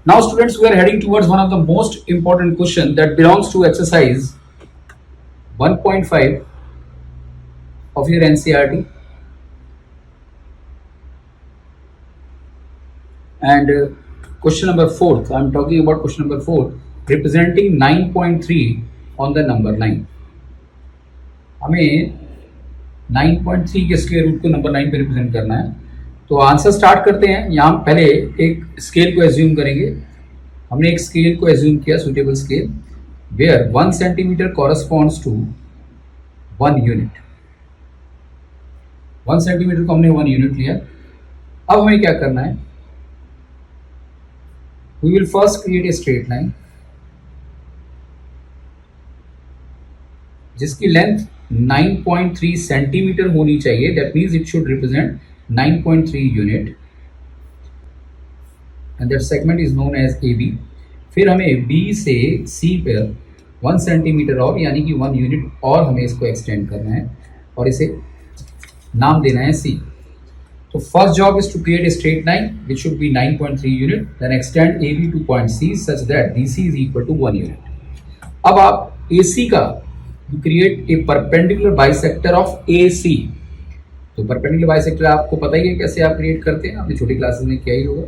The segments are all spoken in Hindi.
Now students, we are heading towards one of the most important question that belongs to exercise 1.5 of your NCERT, and question number 4th. I am talking about question number 4 representing 9.3 on the number line. हमें 9.3 के स्क्वायर रूट को नंबर 9 पे रिप्रेजेंट करना है। तो आंसर स्टार्ट करते हैं। यहाँ पहले एक स्केल को एज्यूम करेंगे। हमने एक स्केल को एज्यूम किया, suitable scale, where 1 centimetre corresponds to 1 unit. 1 centimetre को हमने 1 यूनिट लिया। अब हमें क्या करना है, we will first create a straight line जिसकी लेंथ 9.3 सेंटीमीटर होनी चाहिए। That means it should represent 9.3 unit and that segment is known as A B. फिर हमें बी से सी पर 1 सेंटीमीटर और यानी कि 1 यूनिट और हमें इसको एक्सटेंड करना है और इसे नाम देना है सी। तो first job is to create a straight line which should be 9.3 unit, then extend A B to point C such that D C is equal to 1 unit. अब आप ए सी का create a perpendicular bisector of A C. तो परपेंडिकुलर बाइसेक्टर आपको पता ही है कैसे आप क्रिएट करते हैं, आपने छोटी क्लासेस में किया ही होगा।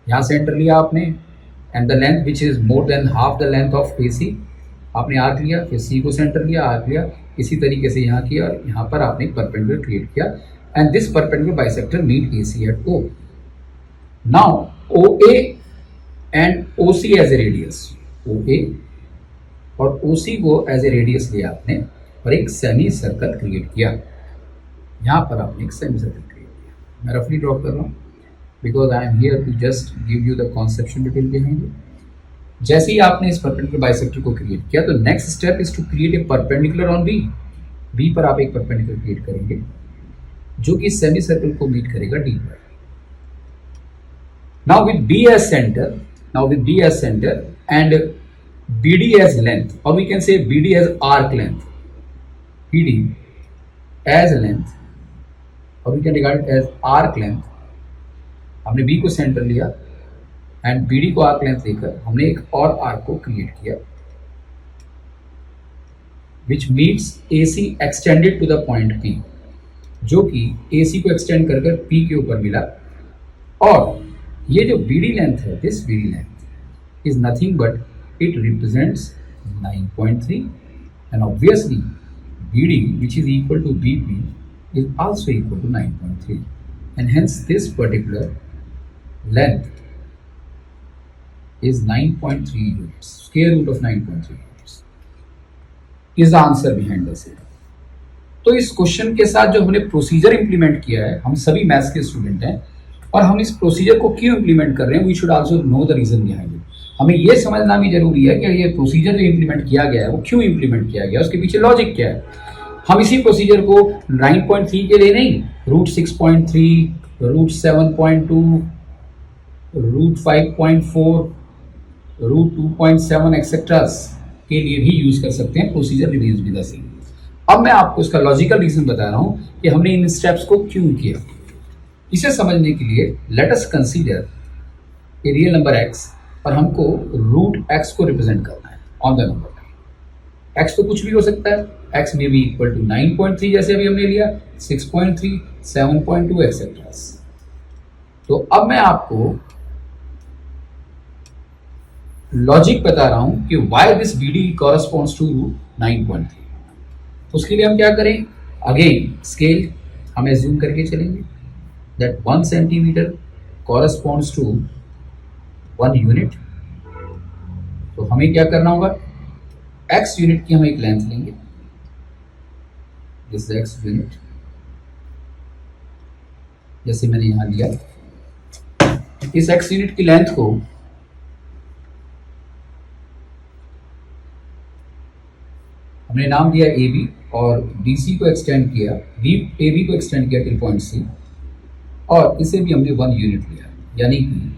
यहां सेंटर लिया आपने and the length which is more than half the length of A C, आपने आर्क लिया, फिर सी को सेंटर लिया, आर्क लिया, इसी तरीके से यहाँ किया और यहाँ पर आपने परपेंडिकुलर क्रिएट किया and this perpendicular bisector meet A C at O. Now O A and O C as a radius, O A और ओ सी को एज ए रेडियस लिया आपने और एक सेमी सर्कल क्रिएट किया। यहाँ पर आपने एक सेमी सर्कल क्रिएट किया। मैं रफली ड्रॉ कर रहा हूँ because I am here to just give you the conception detail behind it. जैसे ही आपने इस परपेंडिकुलर बाइसेक्टर को क्रिएट किया तो next step is to create a perpendicular on B. B पर आप एक परपेंडिकुलर क्रिएट करेंगे जो कि सेमी सर्कल को मीट करेगा डी पर। Now with B as centre and BD as length, or we can say BD as arc length, BD as length, or we can regard it as arc length। हमने B को सेंटर लिया एंड BD को आर्क लेंथ लेकर हमने एक और आर्क को क्रिएट किया which meets AC extended to the point P, जो कि AC को एक्सटेंड कर P के ऊपर मिला। और ये जो BD लेंथ है, this BD length is nothing but it represents 9.3 and obviously BD which is equal to BP is also equal to 9.3 and hence this particular length is 9.3 units. Square root of 9.3 units is the answer behind this here. तो इस क्वेश्चन के साथ जो हमने प्रोसीजर इंप्लीमेंट किया है, हम सभी मैथ्स के स्टूडेंट हैं और हम इस प्रोसीजर को क्यों इंप्लीमेंट कर रहे हैं, we should also know the reason behind it. हमें यह समझना भी जरूरी है कि ये प्रोसीजर जो इंप्लीमेंट किया गया है वो क्यों इंप्लीमेंट किया गया है, उसके पीछे लॉजिक क्या है। हम इसी प्रोसीजर को 9.3 के लिए नहीं, root 6.3, root 7.2, root 5.4, root 2.7 etcetera के लिए भी यूज कर सकते हैं। Procedure remains with the same. अब मैं आपको इसका लॉजिकल रीजन बता रहा हूं कि हमने इन स्टेप्स को क्यों किया। इसे समझने के लिए let us consider a real number x और हमको रूट x को रिप्रेजेंट करना है on the number line. x तो कुछ भी हो सकता है, x में भी इक्वल टू 9.3 जैसे अभी हमने लिया, 6.3, 7.2 एक्सेट्रा। तो अब मैं आपको लॉजिक बता रहा हूं कि why this BD corresponds to 9.3। तो उसके लिए हम क्या करें, अगेन स्केल हम एज्यूम करके चलेंगे that 1 centimetre corresponds to 1 unit. तो हमें क्या करना होगा, x यूनिट की हम एक लेंथ लेंगे, दिस x यूनिट, जैसे मैंने यहां लिया। इस x यूनिट की लेंथ को हमने नाम दिया AB और BC को एक्सटेंड किया, AB को एक्सटेंड किया टिल पॉइंट C और इसे भी हमने 1 यूनिट लिया, यानी कि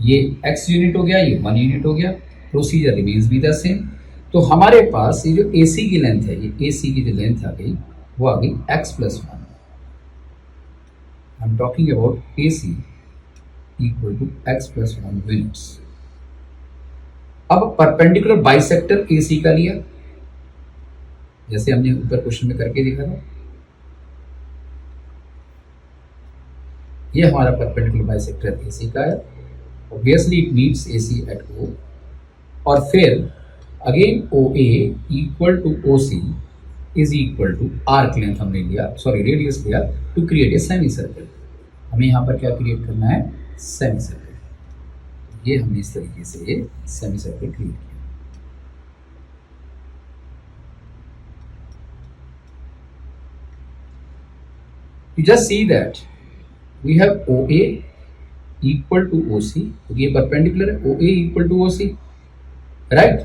ये x यूनिट हो गया, ये 1 यूनिट हो गया। Procedure remains be the same. तो हमारे पास ये जो AC की लेंथ है, ये AC की जो लेंथ आ गई वो आ गई x+1। I am talking about AC equal to x plus 1 units. अब परपेंडिकुलर बाइसेक्टर AC का लिया, जैसे हमने ऊपर क्वेश्चन में करके देखा था। ये हमारा परपेंडिकुलर बाइसेक्टर AC का है, obviously it meets AC at O। और फिर again OA equal to OC is equal to arc length हमने लिया, सॉरी रेडियस लिया, to create a semi circle. हमें यहाँ पर क्या क्रिएट करना है? Semi circle. ये हमने इस तरीके से सेमी सर्कल क्रिएट किया। You just see that we have OA equal to OC, क्योंकि ये परपेंडिकुलर है, OA equal to OC, right,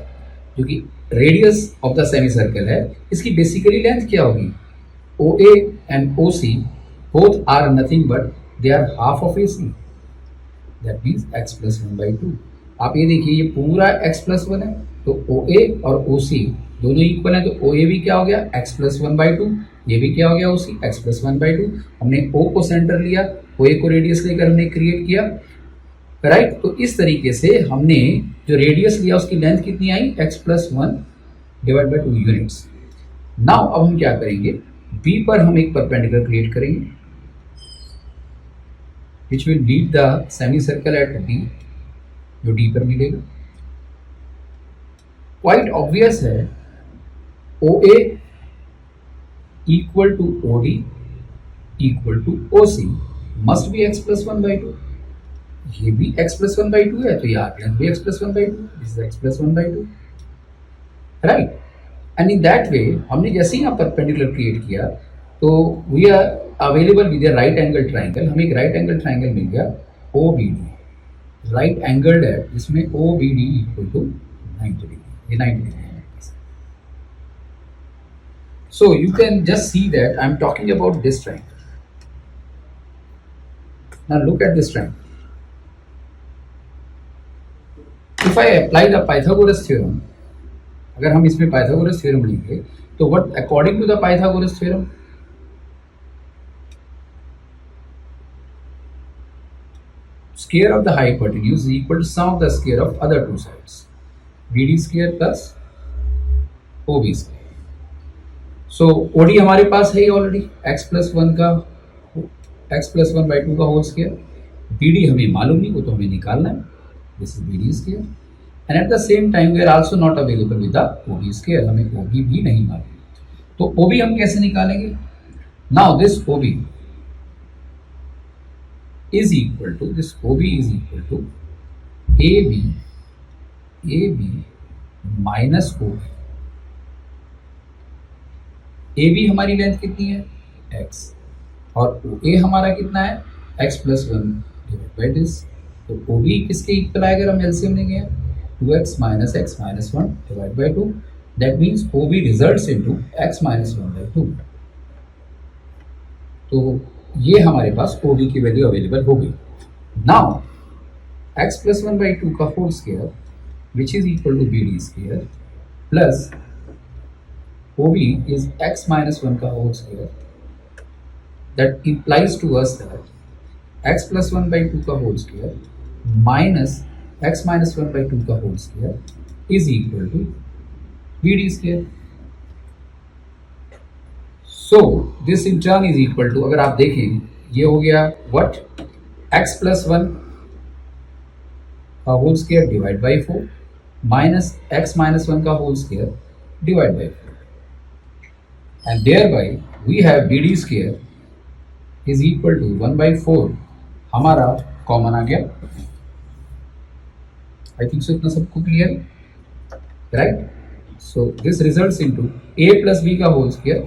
जो कि radius of the semi circle है। इसकी बेसिकली लेंथ क्या होगी? OA and OC both are nothing but they are half of AC, that means x plus 1/2। आप ये देखिए, ये पूरा x plus 1 है, तो OA और OC दोनों इक्वल हैं, तो OA भी क्या हो गया? x plus 1/2। ये भी क्या हो गया? OC x plus 1/2। हमने O को सेंटर लिया, OA को रेडियस लेकर हमने क्रिएट किया, राइट। तो इस तरीके से हमने जो रेडियस लिया उसकी लेंथ कितनी आई? x plus 1 divide by 2 units. Now अब हम क्या करेंगे? B पर हम एक परपेंडिकुलर क्रिएट करेंगे which will lead the semicircle at D, जो D पर मिलेगा। क्वाइट ऑब्वियस है, OA equal to OD equal to OC must be x plus 1/2। ये भी x plus 1/2 है, तो ये आर्क लेंथ भी x plus 1/2, this is x plus 1/2, right. And in that way हमने जैसे ही यहाँ परपेंडिकुलर क्रिएट किया, तो we are available with a right angle triangle. हमें एक राइट एंगल ट्राइंगल मिल गया OBD, राइट एंगल्ड है, जिसमें OBD इक्वल टू 90 डिग्री, ये 90 डिग्री है। So you can just see that I am talking about this triangle. Now look at this triangle. If I apply the Pythagoras theorem, अगर हम इसमें Pythagoras theorem लिखेंगे, तो what according to the Pythagoras theorem, square of the hypotenuse is equal to sum of the square of other two sides, BD square plus OB square। So OD हमारे पास है ही ऑलरेडी, x plus 1 का x plus 1/2 का होल स्क्वायर। BD हमें मालूम नहीं, वो तो हमें निकालना है, this is BD square. And at the same time we are also not available with the OB square, हमें OB भी नहीं मालूम। तो OB हम कैसे निकालेंगे? Now this OB is equal to AB minus OB। AB हमारी लेंथ कितनी है? x, और OA हमारा कितना है? x plus 1 divide by this. तो OB किसके इक्वल आएगा? हम एलसीएम लेंगे, 2x minus x minus 1 divide by 2। That means OB results into x minus 1/2। तो ये हमारे पास OB की वैल्यू अवेलेबल हो गई। नाउ x plus 1/2 का whole square which is equal to BD square plus OB is x minus 1 का whole square, that implies to us that x plus 1/2 का whole square minus x minus 1/2 का whole square is equal to BD square। So this in turn is equal to, अगर आप देखें, ये हो गया what, x plus 1 का whole square divide by 4 minus x minus 1 का whole square divide by 4, and thereby we have BD square is equal to 1/4। हमारा कॉमन आ गया। आई थिंक सो इतना सबको clear, right. So this results into a plus b का होल स्क्वायर,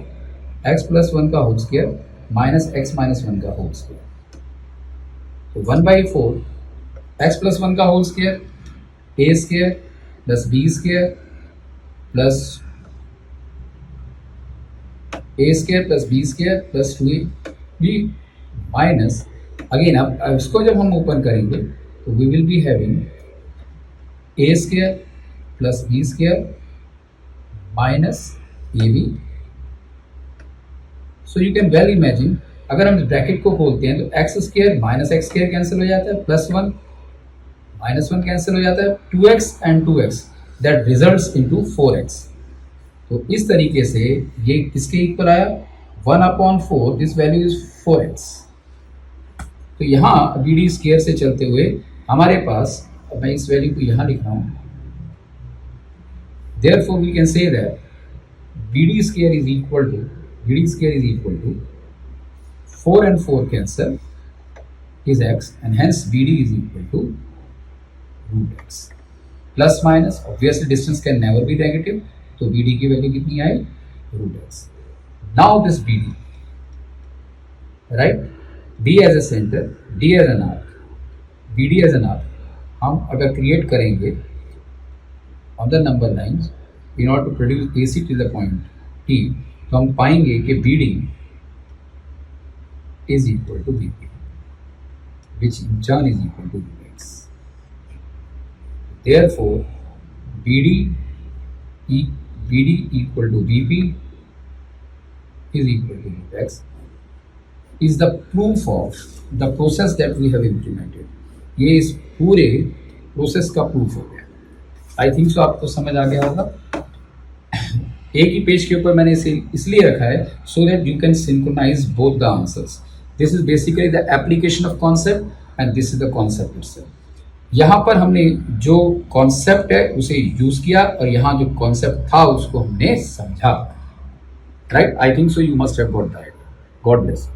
x प्लस 1 का whole square minus x minus 1 का होल स्क्वायर। तो 1/4 x प्लस 1 का whole square, a square plus b square plus a square plus b square plus 2ab minus, again अब इसको जब हम ओपन करेंगे तो we will be having a square plus b square minus ab। So you can well imagine अगर हम इस ब्रैकेट को खोलते हैं तो x square minus x square cancel हो जाता है, plus one minus one cancel हो जाता है, 2x and 2x that results into 4x। तो इस तरीके से ये किसके इक्वल आया, 1/4, दिस वैल्यू इज 4x। तो यहाँ बी डी स्क्वायर से चलते हुए हमारे पास, अब मैं इस वैल्यू को यहाँ लिख रहा हूँ, therefore we can say that BD square is equal to 4 and 4 cancel is x, and hence BD is equal to root x। Plus minus, obviously distance can never be negative, तो BD की वैल्यू कितनी आई, root x। Now this BD, right, D as a center, D as an arc, BD as an arc, हम अगर क्रिएट करेंगे on the number lines in order to produce AC to the point T, तो हम पाएंगे कि BD is equal to BP, which in turn is equal to Vx। Therefore, BD equal to BP is equal to Vx is the proof of the process that we have implemented। ये इस पूरे प्रोसेस का प्रूफ हो गया। आई थिंक सो आपको समझ आ गया होगा। एक ही पेज के ऊपर मैंने इसे इसलिए रखा है so that you can synchronize both the answers. This is basically the application of concept and this is the concept itself. यहाँ पर हमने जो कॉन्सेप्ट है उसे यूज किया और यहाँ जो कॉन्सेप्ट था उसको हमने समझा। Right, I think so you must have got that. God bless.